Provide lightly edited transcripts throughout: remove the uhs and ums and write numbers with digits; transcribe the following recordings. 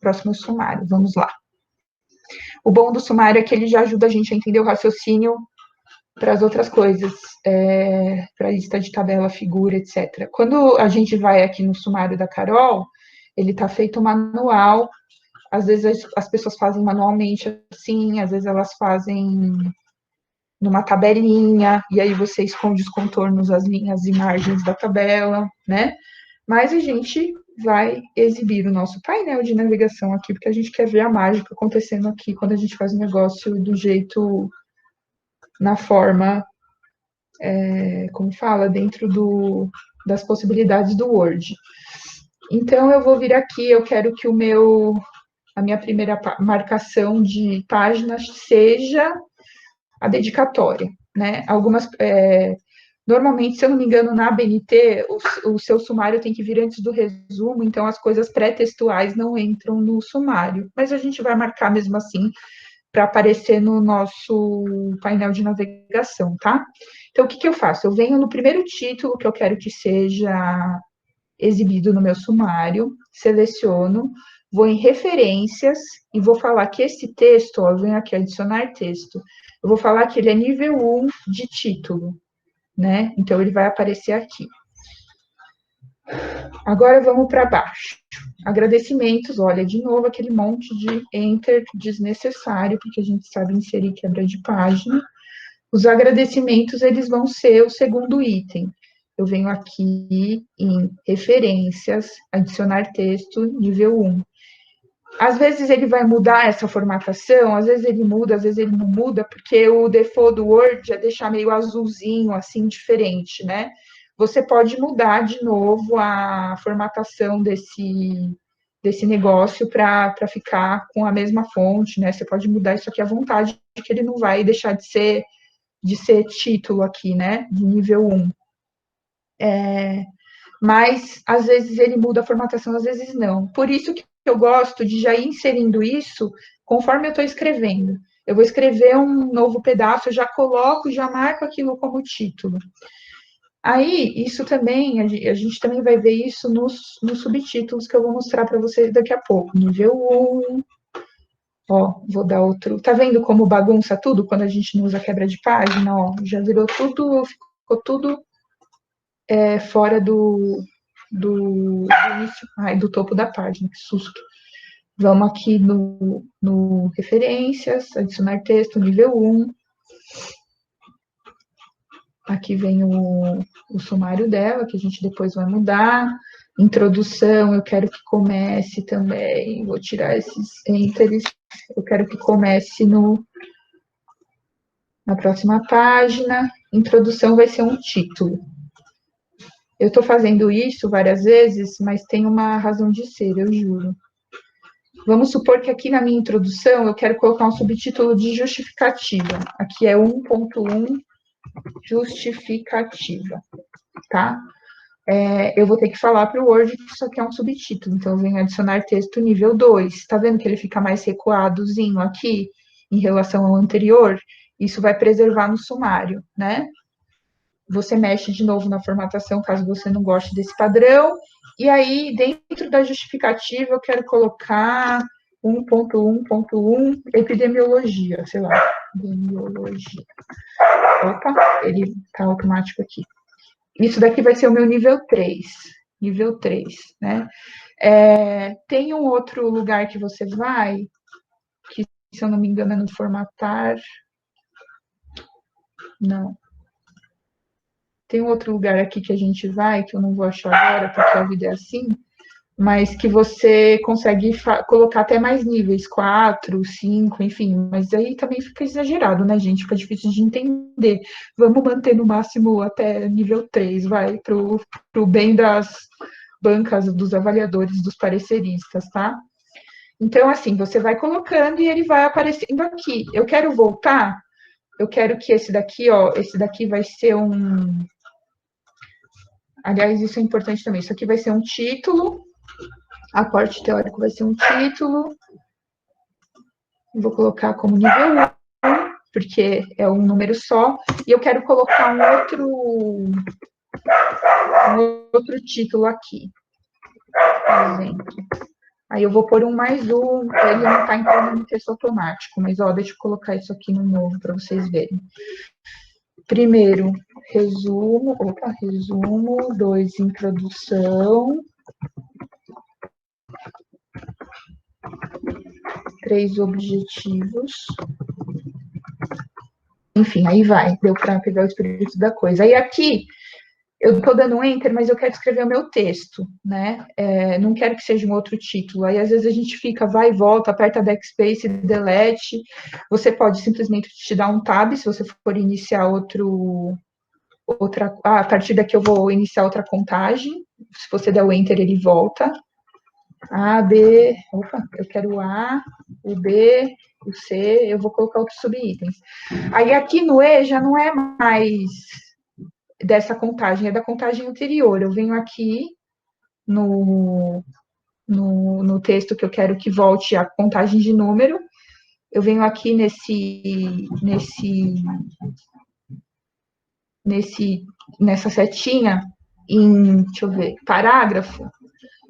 próximo sumário. Vamos lá. O bom do sumário é que ele já ajuda a gente a entender o raciocínio para as outras coisas, para a lista de tabela, figura, etc. Quando a gente vai aqui no sumário da Carol, ele está feito manual, às vezes as pessoas fazem manualmente assim, às vezes elas fazem numa tabelinha, e aí você esconde os contornos, as linhas e margens da tabela, né? Mas a gente vai exibir o nosso painel de navegação aqui, porque a gente quer ver a mágica acontecendo aqui, quando a gente faz o negócio do jeito, na forma, como fala, dentro das possibilidades do Word. Então, eu vou vir aqui, eu quero que a minha primeira marcação de páginas seja a dedicatória, né? Normalmente, se eu não me engano, na ABNT, o seu sumário tem que vir antes do resumo, então as coisas pré-textuais não entram no sumário, mas a gente vai marcar mesmo assim para aparecer no nosso painel de navegação, tá? Então, o que eu faço? Eu venho no primeiro título que eu quero que seja exibido no meu sumário, seleciono, vou em referências e vou falar que esse texto, ó, eu venho aqui adicionar texto, eu vou falar que ele é nível 1 de título, né? Então, ele vai aparecer aqui. Agora, vamos para baixo. Agradecimentos, olha, de novo, aquele monte de enter desnecessário, porque a gente sabe inserir quebra de página. Os agradecimentos, eles vão ser o segundo item. Eu venho aqui em referências, adicionar texto, nível 1. Às vezes ele vai mudar essa formatação, às vezes ele muda, às vezes ele não muda, porque o default do Word é deixar meio azulzinho, assim, diferente, né? Você pode mudar de novo a formatação desse negócio para ficar com a mesma fonte, né? Você pode mudar isso aqui à vontade, que ele não vai deixar de ser título aqui, né? De nível 1. Mas, às vezes, ele muda a formatação, às vezes não. Por isso que eu gosto de já ir inserindo isso conforme eu estou escrevendo. Eu vou escrever um novo pedaço, eu já coloco, já marco aquilo como título. Aí, isso também, a gente também vai ver isso nos subtítulos que eu vou mostrar para vocês daqui a pouco. Nível 1. Ó, vou dar outro. Tá vendo como bagunça tudo quando a gente não usa quebra de página? Ó, já virou tudo, ficou tudo fora do início, do topo da página, que susto. Vamos aqui no referências, adicionar texto, nível 1. Aqui vem o sumário dela, que a gente depois vai mudar. Introdução, eu quero que comece também, vou tirar esses enteres, eu quero que comece na próxima página. Introdução vai ser um título. Eu estou fazendo isso várias vezes, mas tem uma razão de ser, eu juro. Vamos supor que aqui na minha introdução eu quero colocar um subtítulo de justificativa. Aqui é 1.1 justificativa, tá? Eu vou ter que falar para o Word que isso aqui é um subtítulo, então eu venho adicionar texto nível 2. Tá vendo que ele fica mais recuadozinho aqui em relação ao anterior? Isso vai preservar no sumário, né? Você mexe de novo na formatação, caso você não goste desse padrão. E aí, dentro da justificativa, eu quero colocar 1.1.1, epidemiologia, sei lá, epidemiologia. Opa, ele está automático aqui. Isso daqui vai ser o meu nível 3. Nível 3, né? Tem um outro lugar que você vai, que, se eu não me engano, é no formatar. Não. Tem um outro lugar aqui que a gente vai, que eu não vou achar agora, porque a vida é assim, mas que você consegue colocar até mais níveis, 4, 5, enfim, mas aí também fica exagerado, né, gente? Fica difícil de entender. Vamos manter no máximo até nível 3, vai, pro bem das bancas, dos avaliadores, dos pareceristas, tá? Então, assim, você vai colocando e ele vai aparecendo aqui. Eu quero voltar, eu quero que esse daqui, ó, esse daqui vai ser um... Aliás, isso é importante também. Isso aqui vai ser um título. Aporte teórico vai ser um título. Vou colocar como nível 1, porque é um número só. E eu quero colocar um outro título aqui. Por exemplo. Aí eu vou pôr um mais um, para ele não estar entrando no texto automático. Mas, ó, deixa eu colocar isso aqui no novo para vocês verem. Primeiro, resumo, resumo, 2, introdução, 3, objetivos. Enfim, aí vai, deu para pegar o espírito da coisa. Aí aqui, eu estou dando um enter, mas eu quero escrever o meu texto, né? Não quero que seja um outro título. Aí, às vezes, a gente fica, vai e volta, aperta backspace, delete. Você pode simplesmente te dar um tab, se você for iniciar a partir daqui eu vou iniciar outra contagem. Se você der o enter, ele volta. A, B, eu quero o A, o B, o C, eu vou colocar outros subitens. Aí aqui no E já não é mais dessa contagem, é da contagem anterior. Eu venho aqui no texto que eu quero que volte a contagem de número, eu venho aqui nessa setinha, deixa eu ver, parágrafo,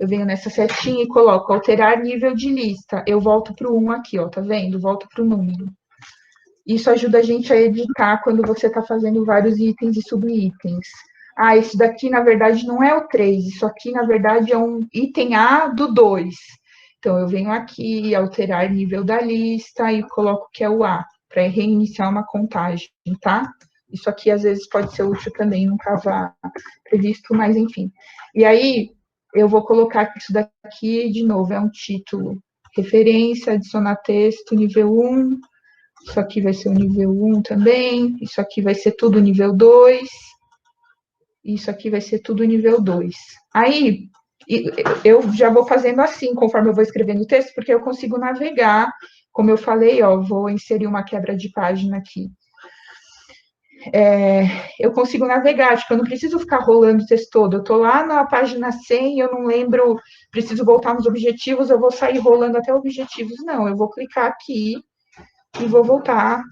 eu venho nessa setinha e coloco alterar nível de lista. Eu volto para o 1 aqui, ó, tá vendo? Volto para o número. Isso ajuda a gente a editar quando você está fazendo vários itens e subitens. Ah, esse daqui, na verdade, não é o 3. Isso aqui, na verdade, é um item A do 2. Então, eu venho aqui, alterar nível da lista e coloco que é o A, para reiniciar uma contagem, tá? Isso aqui, às vezes, pode ser útil também, não estava previsto, mas enfim. E aí, eu vou colocar isso daqui, de novo, é um título. Referência, adicionar texto, nível 1. Isso aqui vai ser o nível 1 também. Isso aqui vai ser tudo nível 2. Isso aqui vai ser tudo nível 2. Aí, eu já vou fazendo assim, conforme eu vou escrevendo o texto, porque eu consigo navegar. Como eu falei, ó, vou inserir uma quebra de página aqui. Eu consigo navegar, tipo, eu não preciso ficar rolando o texto todo. Eu estou lá na página 100, eu não lembro, preciso voltar nos objetivos, eu vou sair rolando até objetivos. Não, eu vou clicar aqui e vou voltar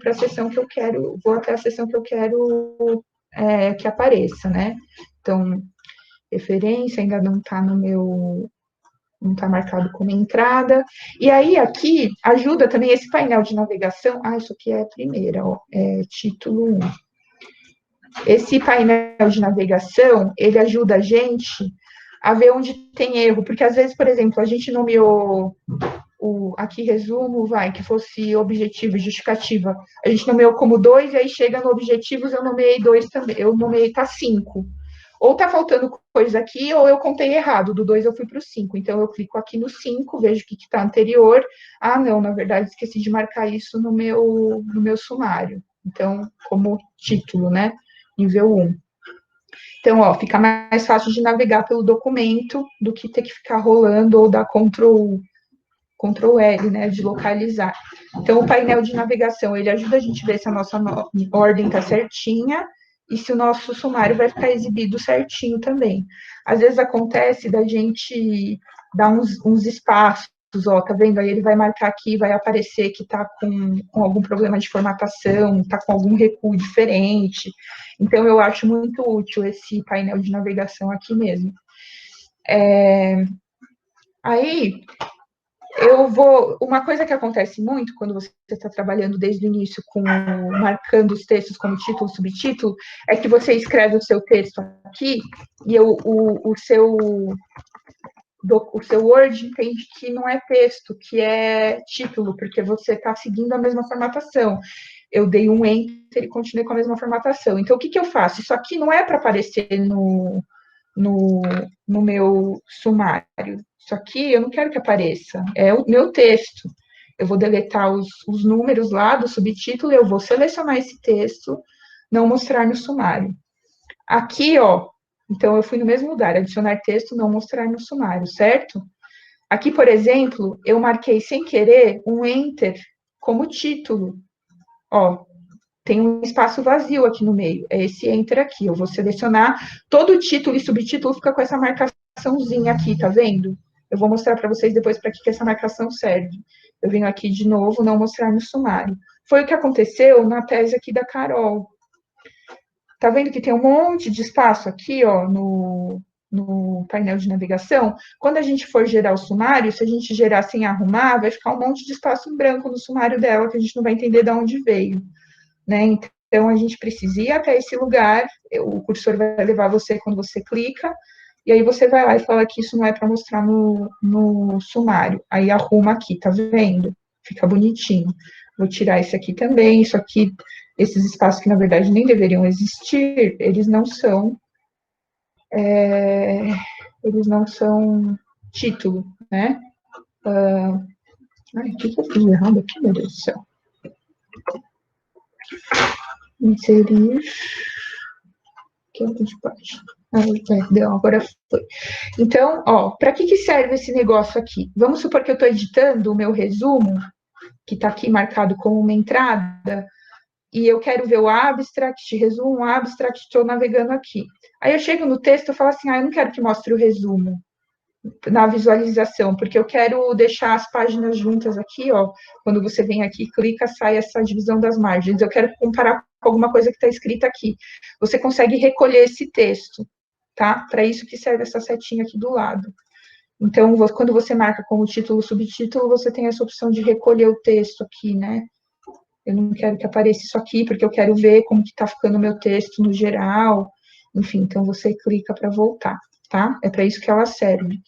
para a seção que eu quero, vou até a seção que eu quero que apareça, né? Então, referência ainda não está no meu, não está marcado como entrada. E aí, aqui, ajuda também esse painel de navegação. Ah, isso aqui é a primeira, ó, título 1. Esse painel de navegação, ele ajuda a gente a ver onde tem erro, porque às vezes, por exemplo, a gente nomeou aqui resumo, que fosse objetivo e justificativa. A gente nomeou como 2, e aí chega no objetivos, eu nomeei 2 também, eu nomeei tá 5. Ou tá faltando coisa aqui, ou eu contei errado, do 2 eu fui para o 5. Então, eu clico aqui no 5, vejo o que está anterior. Ah, não, na verdade, esqueci de marcar isso no meu sumário. Então, como título, né? Nível 1. Então, ó, fica mais fácil de navegar pelo documento do que ter que ficar rolando ou dar Ctrl L, né, de localizar. Então, o painel de navegação, ele ajuda a gente a ver se a nossa ordem está certinha e se o nosso sumário vai ficar exibido certinho também. Às vezes acontece da gente dar uns espaços, ó, tá vendo? Aí ele vai marcar aqui, vai aparecer que está com algum problema de formatação, está com algum recuo diferente. Então, eu acho muito útil esse painel de navegação aqui mesmo. Aí, uma coisa que acontece muito quando você está trabalhando desde o início marcando os textos como título, subtítulo, é que você escreve o seu texto aqui e o seu Word entende que não é texto, que é título, porque você está seguindo a mesma formatação. Eu dei um enter e continuei com a mesma formatação. Então, o que eu faço? Isso aqui não é para aparecer no meu sumário. Isso aqui eu não quero que apareça, é o meu texto. Eu vou deletar os números lá do subtítulo, eu vou selecionar esse texto, não mostrar no sumário. Aqui, ó, então eu fui no mesmo lugar, adicionar texto, não mostrar no sumário, certo? Aqui, por exemplo, eu marquei sem querer um enter como título. Ó, tem um espaço vazio aqui no meio, é esse enter aqui. Eu vou selecionar, todo o título e subtítulo fica com essa marcaçãozinha aqui, tá vendo? Eu vou mostrar para vocês depois para que essa marcação serve. Eu venho aqui de novo, não mostrar no sumário. Foi o que aconteceu na tese aqui da Carol. Tá vendo que tem um monte de espaço aqui, ó, no painel de navegação, quando a gente for gerar o sumário, se a gente gerar sem arrumar, vai ficar um monte de espaço em branco no sumário dela, que a gente não vai entender de onde veio, né? Então, a gente precisa ir até esse lugar, o cursor vai levar você quando você clica, e aí você vai lá e fala que isso não é para mostrar no sumário. Aí arruma aqui, tá vendo? Fica bonitinho. Vou tirar esse aqui também, isso aqui, esses espaços que na verdade nem deveriam existir, eles não são título, né? Ai, o que eu fiz errado aqui, meu Deus do céu? Inserir. Campo de página. Deu, agora foi. Então, ó, para que serve esse negócio aqui? Vamos supor que eu estou editando o meu resumo, que está aqui marcado como uma entrada, e eu quero ver o abstract, resumo, abstract, estou navegando aqui. Aí eu chego no texto e falo assim, eu não quero que mostre o resumo na visualização, porque eu quero deixar as páginas juntas aqui, ó. Quando você vem aqui, clica, sai essa divisão das margens. Eu quero comparar com alguma coisa que está escrita aqui. Você consegue recolher esse texto, tá? Para isso que serve essa setinha aqui do lado. Então, quando você marca como título, subtítulo, você tem essa opção de recolher o texto aqui, né? Eu não quero que apareça isso aqui, porque eu quero ver como que está ficando o meu texto no geral. Enfim, então você clica para voltar, tá? É para isso que ela serve.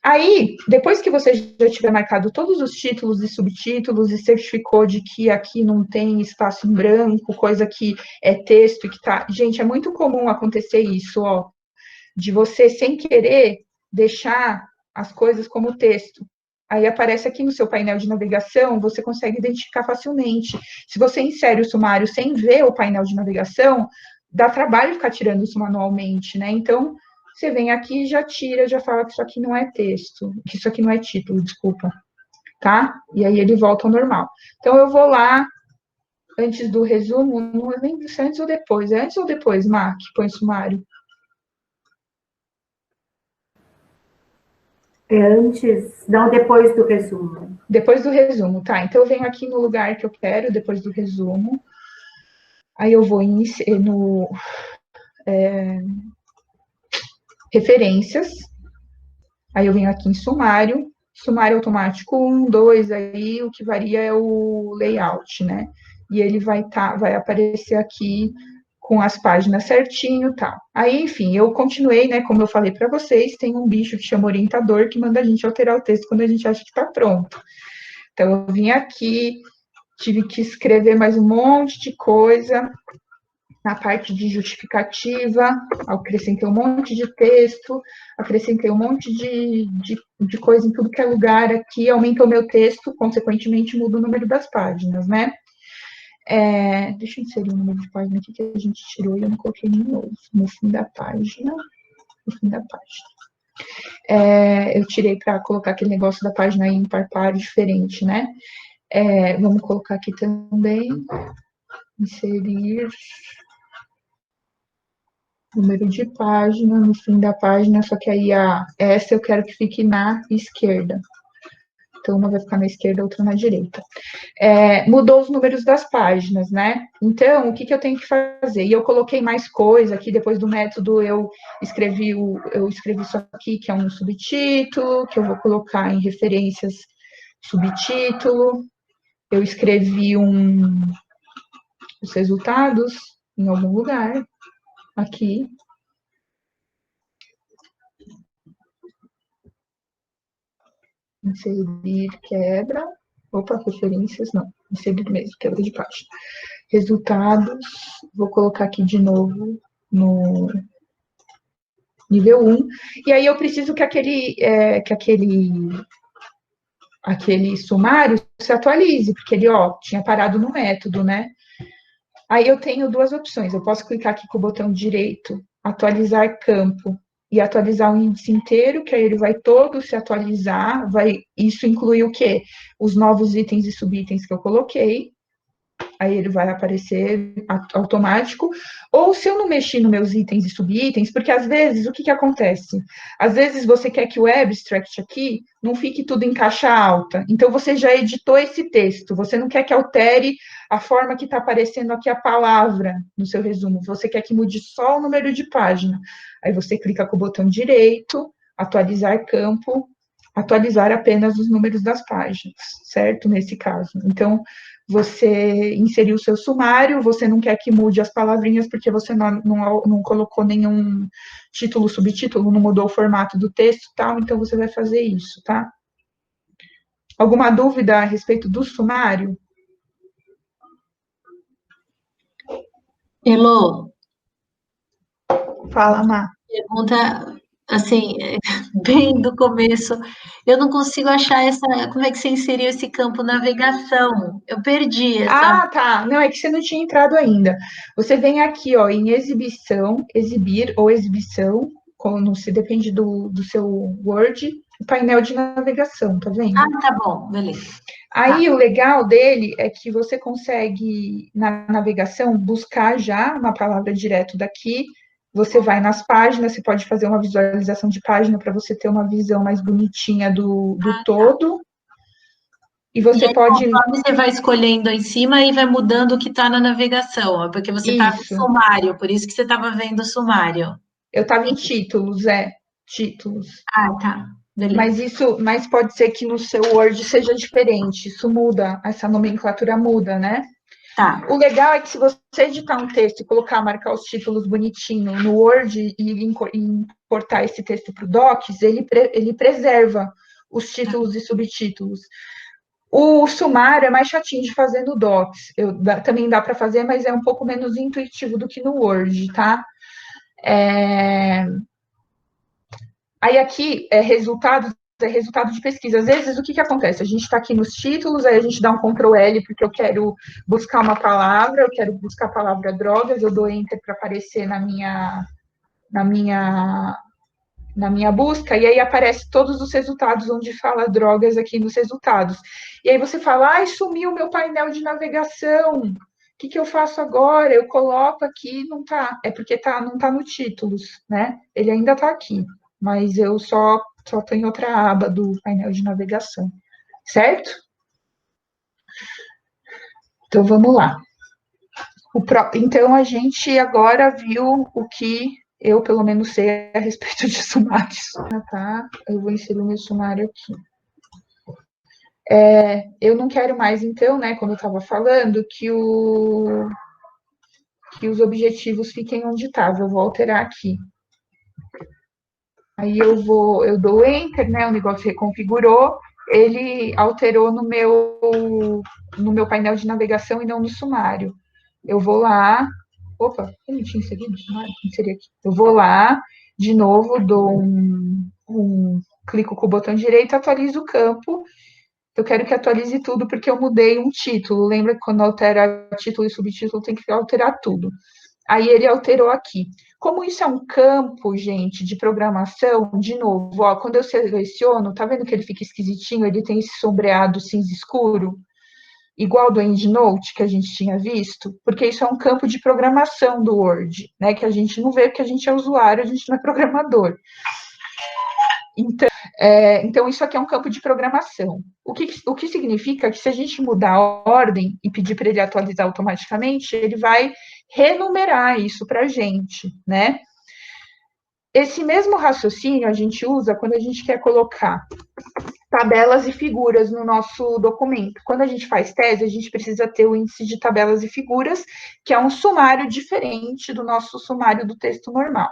Aí, depois que você já tiver marcado todos os títulos e subtítulos e certificou de que aqui não tem espaço em branco, coisa que é texto e que tá... Gente, é muito comum acontecer isso, ó, de você, sem querer, deixar as coisas como texto. Aí aparece aqui no seu painel de navegação, você consegue identificar facilmente. Se você insere o sumário sem ver o painel de navegação, dá trabalho ficar tirando isso manualmente, né? Então, você vem aqui e já tira, já fala que isso aqui não é texto, que isso aqui não é título, desculpa, tá? E aí ele volta ao normal. Então, eu vou lá, antes do resumo, não é nem se é antes ou depois, é antes ou depois, Mar, que põe sumário? É antes, não, depois do resumo. Depois do resumo, tá? Então, eu venho aqui no lugar que eu quero, depois do resumo. Aí eu vou no referências. Aí eu venho aqui em sumário. Sumário automático 1, 2, aí o que varia é o layout, né? E ele vai aparecer aqui com as páginas certinho e tal. Aí, enfim, eu continuei, né? Como eu falei para vocês, tem um bicho que chama orientador que manda a gente alterar o texto quando a gente acha que está pronto. Então, eu vim aqui, tive que escrever mais um monte de coisa na parte de justificativa, acrescentei um monte de texto, acrescentei um monte de coisa em tudo que é lugar aqui, aumentou meu texto, consequentemente muda o número das páginas, né? Deixa eu inserir o número de página aqui que a gente tirou e eu não coloquei de novo. No fim da página. No fim da página. Eu tirei para colocar aquele negócio da página ímpar par diferente, né? Vamos colocar aqui também. Inserir número de página, no fim da página, só que aí essa eu quero que fique na esquerda. Então, uma vai ficar na esquerda, outra na direita. Mudou os números das páginas, né? Então, o que eu tenho que fazer? E eu coloquei mais coisa aqui, depois do método, eu escrevi isso aqui, que é um subtítulo, que eu vou colocar em referências subtítulo. Eu escrevi os resultados em algum lugar, aqui. Inserir quebra. Opa, referências, não. Inserir mesmo, quebra de página. Resultados. Vou colocar aqui de novo no nível 1. E aí eu preciso que aquele sumário se atualize, porque ele, tinha parado no método, né? Aí eu tenho duas opções. Eu posso clicar aqui com o botão direito, atualizar campo, e atualizar o índice inteiro, que aí ele vai todo se atualizar, isso inclui o quê? Os novos itens e subitens que eu coloquei. aí ele vai aparecer automático, ou se eu não mexer nos meus itens e subitens, porque às vezes, o que acontece? Às vezes você quer que o abstract aqui não fique tudo em caixa alta, então você já editou esse texto, você não quer que altere a forma que está aparecendo aqui a palavra no seu resumo, você quer que mude só o número de página, aí você clica com o botão direito, atualizar campo, atualizar apenas os números das páginas, certo? Nesse caso. Então, você inseriu o seu sumário, você não quer que mude as palavrinhas porque você não colocou nenhum título, subtítulo, não mudou o formato do texto e tal, então você vai fazer isso, tá? Alguma dúvida a respeito do sumário? Elô, Fala, Má. pergunta, assim, bem do começo, eu não consigo achar como é que você inseriu esse campo navegação? Eu perdi essa. Ah, tá. Não, é que você não tinha entrado ainda. Você vem aqui, ó, em exibição, exibir ou exibição, não se depende do seu Word, o painel de navegação, tá vendo? Ah, tá bom, beleza. Aí o legal dele é que você consegue, na navegação, buscar já uma palavra direto daqui. Você vai nas páginas, você pode fazer uma visualização de página para você ter uma visão mais bonitinha do todo. E você E aí, pode. conforme você vai escolhendo em cima e vai mudando o que está na navegação, é porque você está no Isso. sumário, por isso que você estava vendo o sumário. Eu estava em títulos, títulos. Ah, tá. Beleza. Mas pode ser que no seu Word seja diferente. Isso muda, essa nomenclatura muda, né? Tá. O legal é que se você editar um texto e marcar os títulos bonitinho no Word e importar esse texto para o Docs, ele preserva os títulos e subtítulos. O sumário é mais chatinho de fazer no Docs. Também dá para fazer, mas é um pouco menos intuitivo do que no Word, tá? Aí aqui é resultado de pesquisa. Às vezes, o que acontece? A gente está aqui nos títulos, aí a gente dá um Ctrl L porque eu quero buscar uma palavra, eu quero buscar a palavra drogas, eu dou Enter para aparecer na minha busca, e aí aparece todos os resultados onde fala drogas aqui nos resultados. E aí você fala, ai, sumiu o meu painel de navegação, o que eu faço agora? Eu coloco aqui, não tá. É porque não tá no títulos, né? Ele ainda tá aqui, mas eu só tô em outra aba do painel de navegação, certo? Então, vamos lá. Então, a gente agora viu o que eu, pelo menos, sei a respeito de sumários. Tá? Eu vou inserir o meu sumário aqui. Eu não quero mais, então, né, como eu estava falando, que os objetivos fiquem onde estava. Eu vou alterar aqui. Aí eu dou Enter, né, o negócio reconfigurou, ele alterou no meu painel de navegação e não no sumário. Eu vou lá, opa, eu não tinha inserido no sumário? Inseri aqui. Eu vou lá, de novo, dou clico com o botão direito, atualizo o campo. Eu quero que atualize tudo porque eu mudei um título. Lembra que quando altera título e subtítulo tem que alterar tudo. Aí ele alterou aqui. Como isso é um campo, gente, de programação, de novo, ó, quando eu seleciono, tá vendo que ele fica esquisitinho? Ele tem esse sombreado cinza escuro, igual do EndNote que a gente tinha visto, porque isso é um campo de programação do Word, né? Que a gente não vê porque a gente é usuário, a gente não é programador. Então, isso aqui é um campo de programação. O que significa que se a gente mudar a ordem e pedir para ele atualizar automaticamente, ele vai renumerar isso para a gente, né? Esse mesmo raciocínio a gente usa quando a gente quer colocar tabelas e figuras no nosso documento. Quando a gente faz tese, a gente precisa ter o índice de tabelas e figuras, que é um sumário diferente do nosso sumário do texto normal.